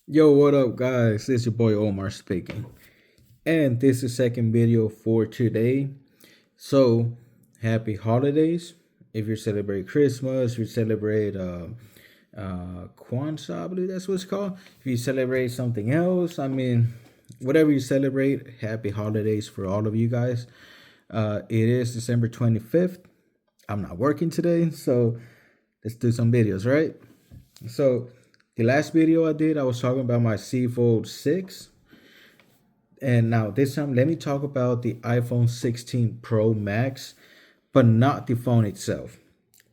Yo, what up, guys? This is your boy Omar speaking, and this is the second video for today. So, happy holidays! If you celebrate Christmas, you celebrate Kwanzaa, I believe that's what it's called. If you celebrate something else, I mean, whatever you celebrate, happy holidays for all of you guys. It is December 25th. I'm not working today, so let's do some videos, right? So the last video I did, I was talking about my C Fold 6. And now this time, let me talk about the iPhone 16 Pro Max, but not the phone itself,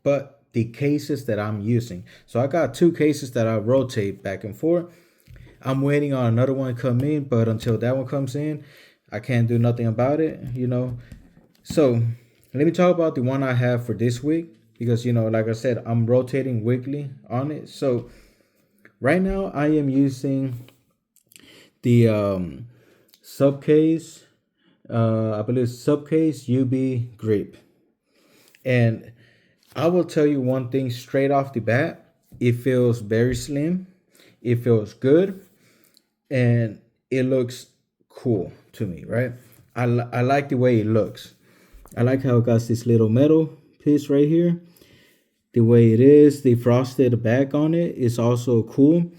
but the cases that I'm using. So I got two cases that I rotate back and forth. I'm waiting on another one to come in, but until that one comes in, I can't do nothing about it. So let me talk about the one I have for this week because, like I said, I'm rotating weekly on it. So right now I am using the Supcase, I believe Supcase UB Grip. And I will tell you one thing straight off the bat. It feels very slim. It feels good. And it looks cool to me, right? I like the way it looks. I like how it got this little metal piece right here. The way it is, the frosted back on it is also cool.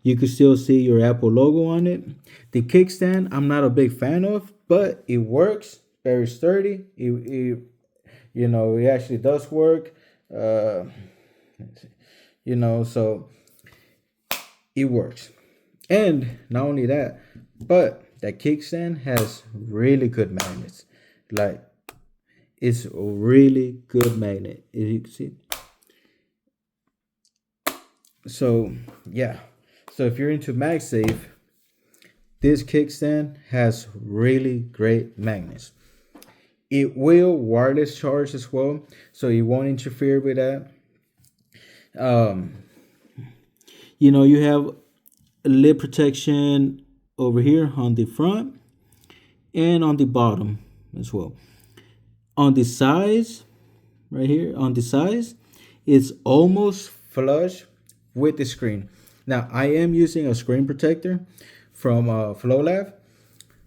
You can still see your Apple logo on it. The kickstand, I'm not a big fan of, but it works. Very sturdy. It actually does work. So it works. And not only that, but that kickstand has really good magnets. Like, it's a really good magnet, as you can see. So yeah. So if you're into MagSafe, this kickstand has really great magnets. It will wireless charge as well, so it won't interfere with that. You have lid protection over here on the front and on the bottom as well. On the sides, right here on the sides, it's almost flush with the screen. Now I am using a screen protector from FlowLab.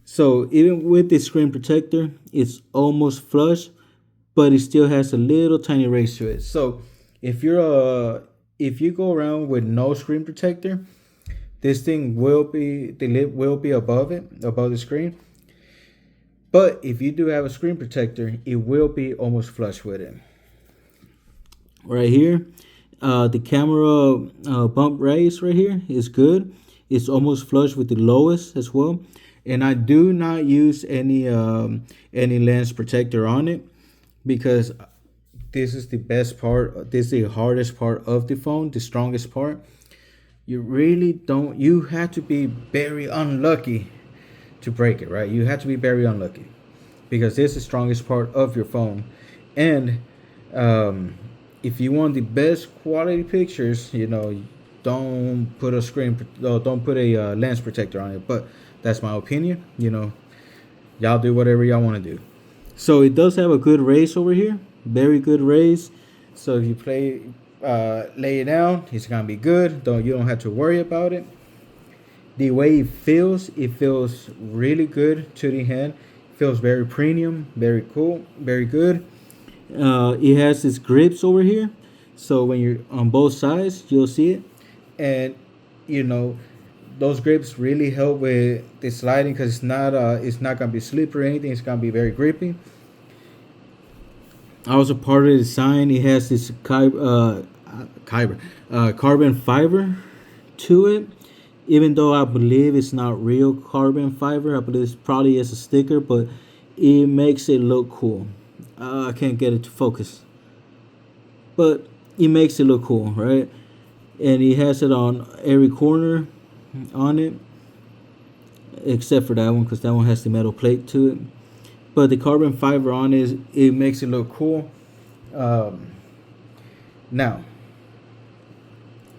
So even with the screen protector, it's almost flush, but it still has a little tiny raise to it. So if you go around with no screen protector, this thing the lid will be above the screen. But if you do have a screen protector, it will be almost flush with it. Right here, the camera bump raise right here is good. It's almost flush with the lowest as well. And I do not use any lens protector on it because this is the best part. This is the hardest part of the phone, the strongest part. You have to be very unlucky to break it, right? You have to be very unlucky because this is the strongest part of your phone. And if you want the best quality pictures, don't put a lens protector on it. But that's my opinion. Y'all do whatever y'all want to do. So it does have a good raise over here, very good raise. So if you lay it down, it's gonna be good. You don't have to worry about it. The way it feels really good to the hand. It feels very premium, very cool, very good. It has its grips over here, so when you're on both sides, you'll see it, and those grips really help with the sliding because it's not gonna be slippery or anything. It's gonna be very grippy. Also, part of the design, it has this carbon fiber to it. Even though I believe it's not real carbon fiber, I believe it probably is a sticker, but it makes it look cool. I can't get it to focus, but it makes it look cool, right? And he has it on every corner on it, except for that one because that one has the metal plate to it. But the carbon fiber on it makes it look cool. Now,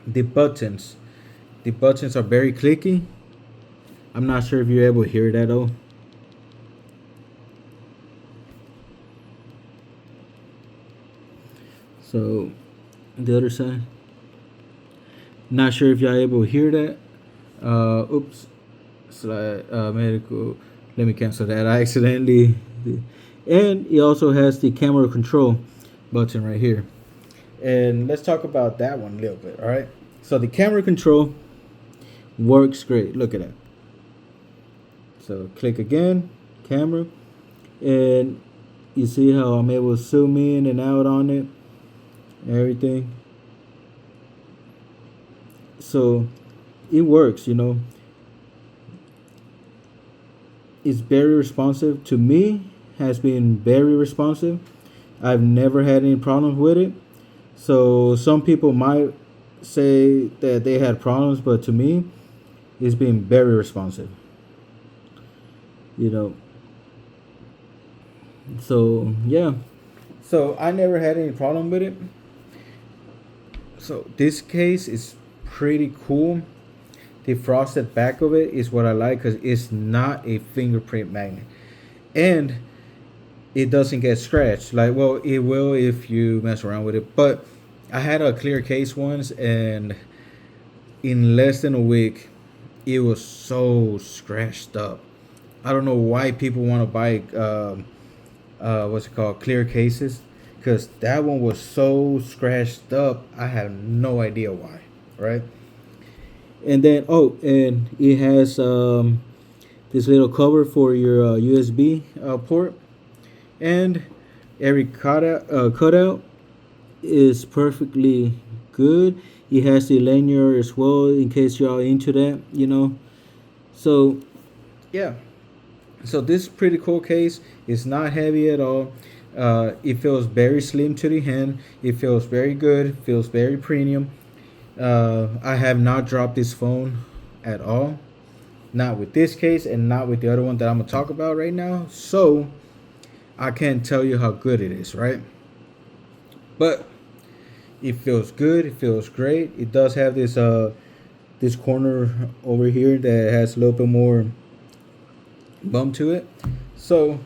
the buttons are very clicky. I'm not sure if you're able to hear that though. So the other side, not sure if y'all able to hear that, Oops, medical. Let me cancel that. I accidentally. And it also has the camera control button right here. And let's talk about that one a little bit. All right. So the camera control works great. Look at that. So click again, camera, and you see how I'm able to zoom in and out on it, everything. So it works, It's very responsive to me. Has been very responsive. I've never had any problems with it. So some people might say that they had problems, but to me, it's been very responsive. You know. So yeah. So I never had any problem with it. So this case is pretty cool. The frosted back of it is what I like because it's not a fingerprint magnet, and it doesn't get scratched. Like, well, it will if you mess around with it. But I had a clear case once, and in less than a week, it was so scratched up. I don't know why people want to buy what's it called, clear cases, because that one was so scratched up. I have no idea why, right? And then and it has this little cover for your USB port, and every cutout is perfectly good. It has the lanyard as well in case you're into that. So yeah, so this pretty cool case is not heavy at all. It feels very slim to the hand. It feels very good. Feels very premium. I have not dropped this phone at all. Not with this case and not with the other one that I'm gonna talk about right now. So I can't tell you how good it is, right? But it feels good. It feels great. It does have this corner over here that has a little bit more bump to it. So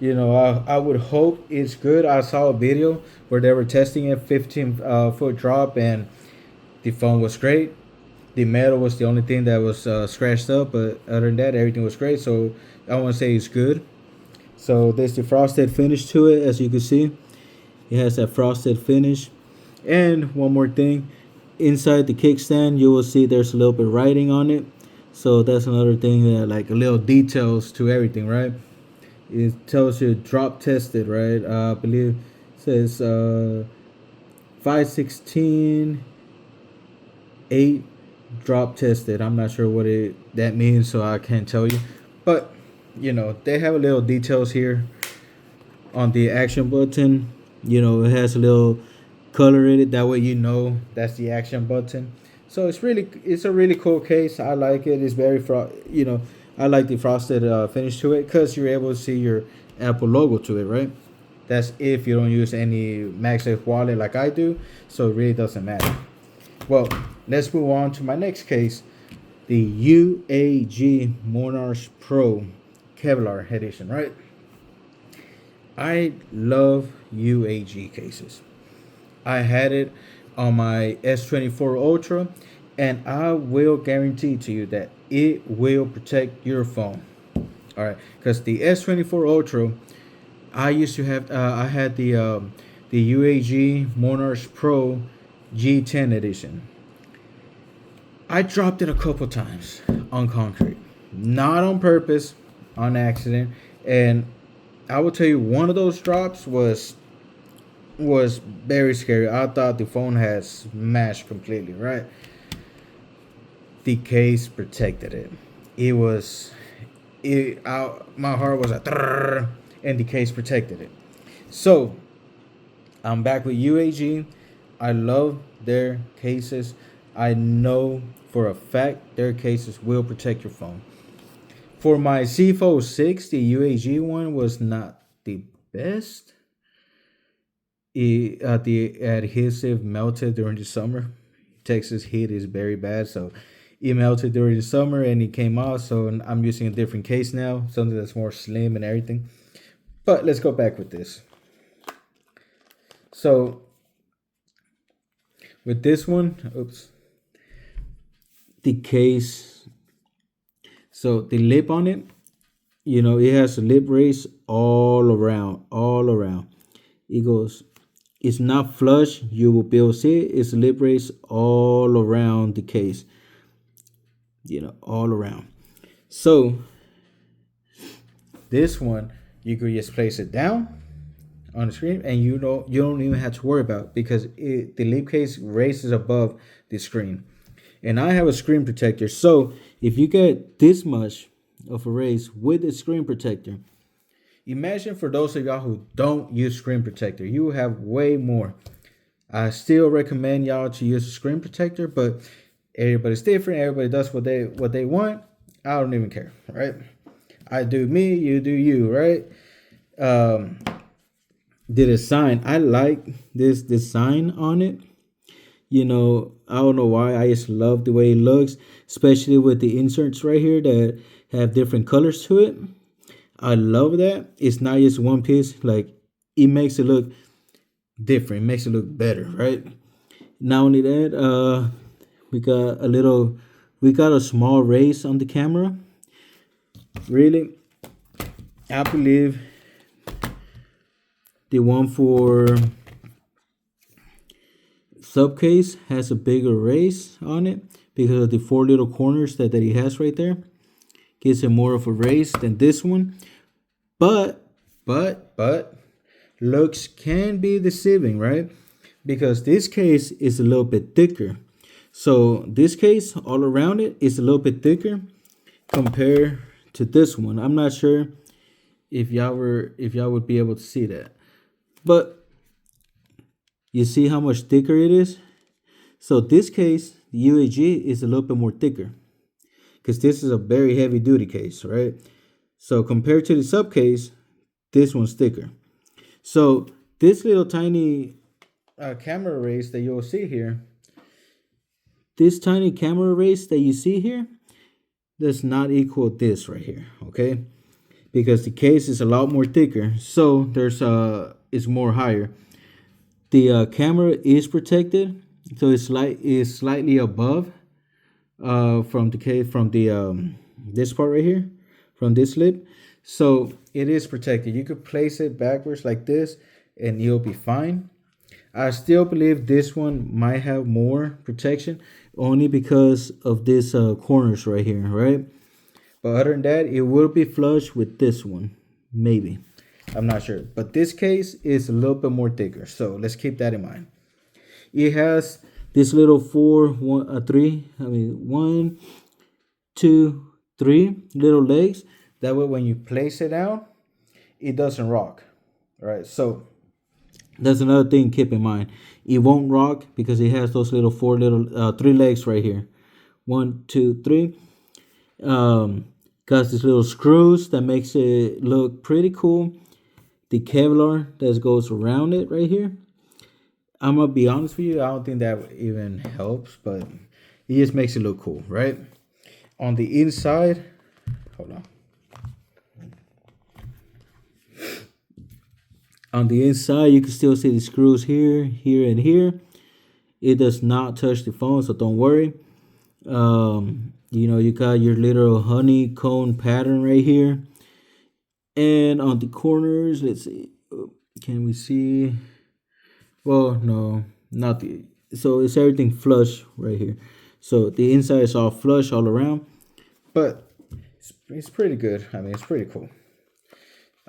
I would hope it's good. I saw a video where they were testing a 15 foot drop, and the phone was great. The metal was the only thing that was scratched up, but other than that, everything was great. So I want to say it's good. So there's the frosted finish to it, as you can see. It has that frosted finish. And one more thing, inside the kickstand, you will see there's a little bit of writing on it. So that's another thing that, like, a little details to everything, right? It tells you drop tested, right? I believe it says 516 8 drop tested. I'm not sure what that means, so I can't tell you. But they have a little details here on the action button. It has a little color in it. That way that's the action button. So it's a really cool case. I like it. It's very I like the frosted finish to it because you're able to see your Apple logo to it, right? That's if you don't use any MagSafe wallet like I do. So it really doesn't matter. Well, let's move on to my next case, the UAG Monarch Pro Kevlar edition, right? I love UAG cases. I had it on my S24 Ultra, and I will guarantee to you that it will protect your phone. All right, because the S24 Ultra, I used to have, I had the UAG Monarch Pro G10 edition. I dropped it a couple times on concrete, not on purpose, on accident, and I will tell you, one of those drops was very scary. I thought the phone had smashed completely, right? The case protected it. My heart was like, and the case protected it. So I'm back with UAG. I love their cases. I know for a fact their cases will protect your phone. For my Z Fold 6, the UAG one was not the best. The adhesive melted during the summer. Texas heat is very bad, so it melted during the summer and it came off. So I'm using a different case now, something that's more slim and everything. But let's go back with this. So with this one, the case So the lip on it, you know, it has a lip race all around, all around. It goes, it's not flush. You will be able to see it. It's a lip race all around the case, you know, all around. So this one, you could just place it down on the screen, and you don't even have to worry about it because the lip case raises above the screen. And I have a screen protector, so if you get this much of a raise with a screen protector, imagine for those of y'all who don't use screen protector, you will have way more. I still recommend y'all to use a screen protector, but everybody's different. Everybody does what they want. I don't even care, right? I do me, you do you, right? The design, I like this design on it. You know, I don't know why, I just love the way it looks, especially with the inserts right here that have different colors to it. I love that. It's not just one piece. Like, it makes it look different, it makes it look better, right? Not only that, we got a small raise on the camera. Really, I believe the one for Supcase has a bigger raise on it because of the 4 little corners that he has right there. Gives it more of a raise than this one. But looks can be deceiving, right? Because this case is a little bit thicker. So this case all around it is a little bit thicker compared to this one. I'm not sure if y'all would be able to see that. But you see how much thicker it is? So this case, the UAG, is a little bit more thicker because this is a very heavy duty case, right? So compared to the Supcase, this one's thicker. So this little tiny camera race that you'll see here, this tiny camera race that you see here does not equal this right here, okay? Because the case is a lot more thicker, so it's more higher. The camera is protected, so it's slightly above from the case, from the this part right here, from this lip. So it is protected. You could place it backwards like this and you'll be fine. I still believe this one might have more protection only because of this corners right here, right? But other than that, it will be flush with this one, maybe. I'm not sure. But this case is a little bit more thicker, so let's keep that in mind. It has this little 1, 2, 3 little legs. That way when you place it down, it doesn't rock, right? So that's another thing to keep in mind. It won't rock because it has those little 3 legs right here. 1, 2, 3. Got these little screws that makes it look pretty cool. The Kevlar that goes around it right here. I'm gonna be honest with you, I don't think that even helps, but it just makes it look cool, right? On the inside, hold on. On the inside, you can still see the screws here, here, and here. It does not touch the phone, so don't worry. You know, you got your little honeycomb pattern right here. And on the corners, let's see. Can we see? Well, no, not the. So it's everything flush right here. So the inside is all flush all around. But it's pretty good. I mean, it's pretty cool.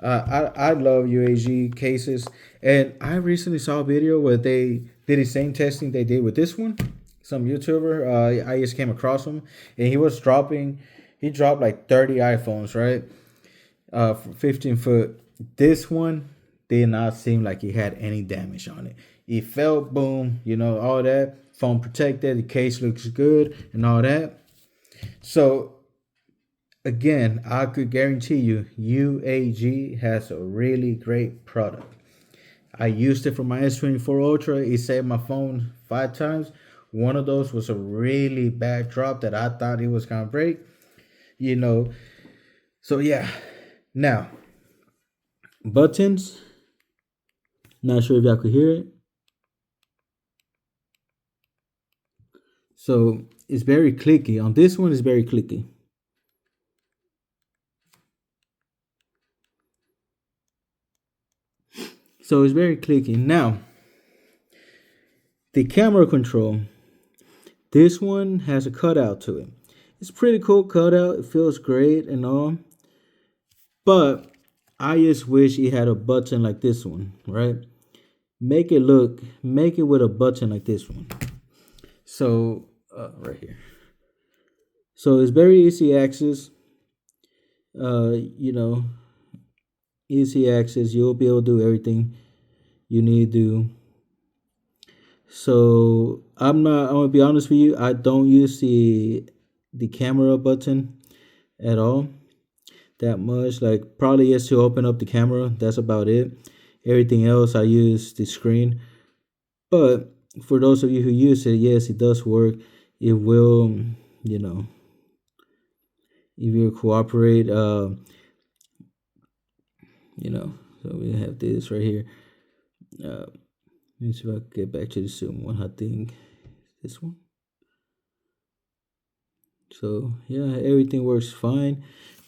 I love UAG cases, and I recently saw a video where they did the same testing they did with this one. Some YouTuber, I just came across him, and he dropped like 30 iPhones, right? For 15 foot. This one did not seem like it had any damage on it. It felt boom, you know, all that. Phone protected, the case looks good, and all that. So again, I could guarantee you, UAG has a really great product. I used it for my S24 Ultra. It saved my phone 5 times. One of those was a really bad drop that I thought it was gonna break. You know, so yeah. Now, buttons. Not sure if y'all could hear it. So it's very clicky. On this one, it's very clicky. So it's very clicky. Now, the camera control, this one has a cutout to it. It's pretty cool cutout. It feels great and all. But I just wish it had a button like this one, right? Make it with a button like this one. So, right here. So it's very easy access. Easy access. You'll be able to do everything you need to do. So I'm gonna be honest with you. I don't use the camera button at all that much. Like probably just to open up the camera. That's about it. Everything else I use the screen. But for those of you who use it, yes, it does work. It will, if you cooperate, so we have this right here. Let me see if I can get back to the Zoom one. I think this one. So yeah, everything works fine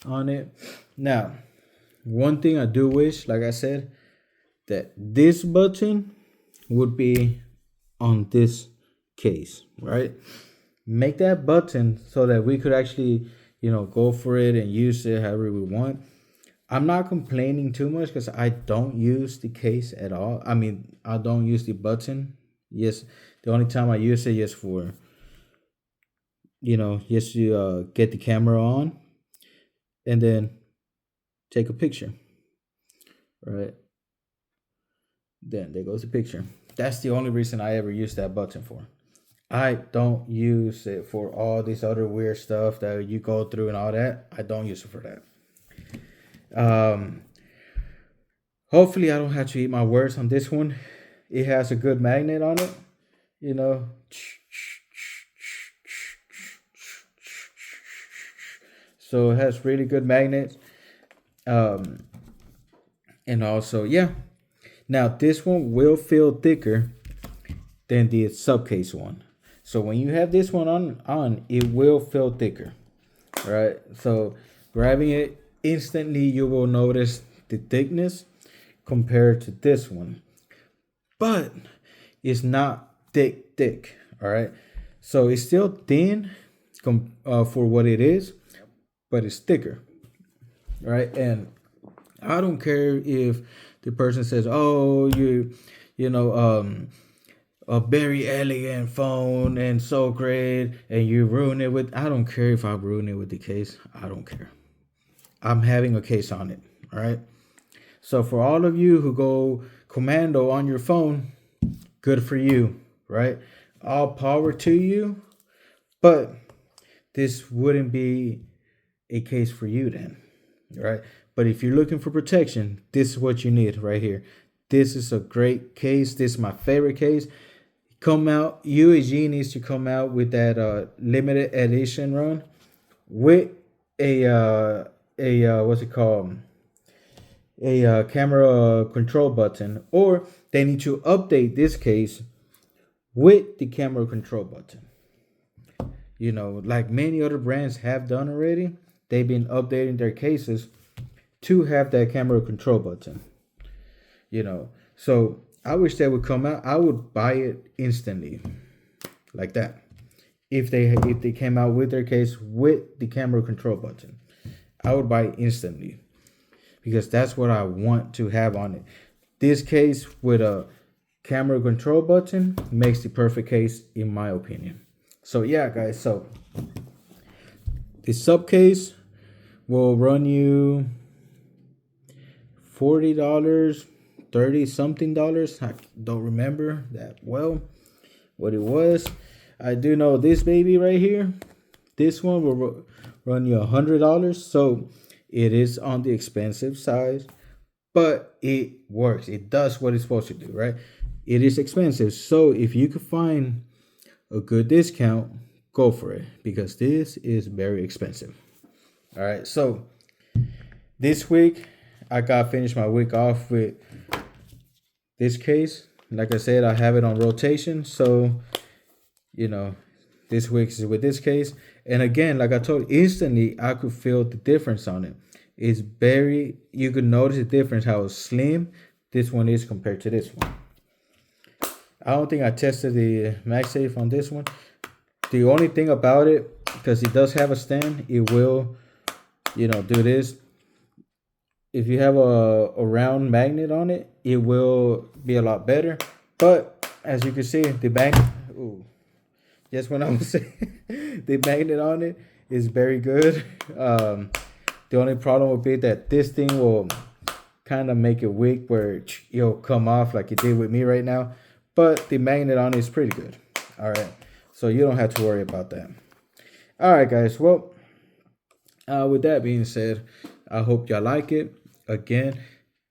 on it. Now, one thing I do wish, like I said, that this button would be on this case, right? Make that button so that we could actually, go for it and use it however we want. I'm not complaining too much because I don't use the case at all. I mean, I don't use the button. Yes, the only time I use it is for, just to get the camera on and then take a picture, right? Then there goes the picture. That's the only reason I ever use that button for. I don't use it for all this other weird stuff that you go through and all that. I don't use it for that. Hopefully I don't have to eat my words on this one. It has a good magnet on it, so it has really good magnets. And also, yeah. Now this one will feel thicker than the Supcase one. So when you have this one on, it will feel thicker. All right. So grabbing it instantly, you will notice the thickness compared to this one, but it's not thick. All right. So it's still thin for what it is, but it's thicker. All right. And I don't care if the person says, "Oh, a very elegant phone and so great," and you ruin it with. I don't care if I ruin it with the case. I don't care. I'm having a case on it. All right. So for all of you who go commando on your phone, good for you. Right. All power to you. But this wouldn't be a case for you then. All right. But if you're looking for protection, this is what you need right here. This is a great case. This is my favorite case. UAG needs to come out with that limited edition run with a what's it called? A camera control button, or they need to update this case with the camera control button. Like many other brands have done already, they've been updating their cases to have that camera control button. So I wish they would come out. I would buy it instantly, like that. If they came out with their case with the camera control button, I would buy it instantly, because that's what I want to have on it. This case with a camera control button makes the perfect case, in my opinion. So yeah, guys. So the Supcase will run you $40, 30 something dollars. I don't remember that well what it was. I do know this baby right here, this one will run you $100. So it is on the expensive side, but it works. It does what it's supposed to do, right? It is expensive. So if you could find a good discount, go for it, because this is very expensive. All right. So this week I got finished my week off with this case. Like I said, I have it on rotation. So, this week is with this case. And again, like I told you, instantly I could feel the difference on it. You could notice the difference, how it's slim, this one is compared to this one. I don't think I tested the MagSafe on this one. The only thing about it, because it does have a stand, it will, do this. If you have a round magnet on it, it will be a lot better. But as you can see, the magnet, just when I was saying, the magnet on it is very good. The only problem would be that this thing will kind of make it weak where it'll come off like it did with me right now. But the magnet on it is pretty good. All right. So you don't have to worry about that. All right, guys. Well, with that being said, I hope y'all like it. Again,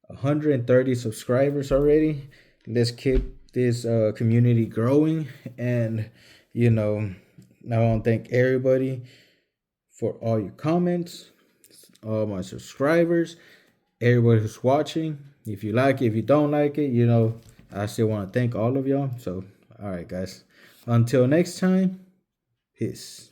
130 subscribers already. Let's keep this community growing. And, I want to thank everybody for all your comments, all my subscribers, everybody who's watching. If you like it, if you don't like it, I still want to thank all of y'all. So, all right, guys. Until next time, peace.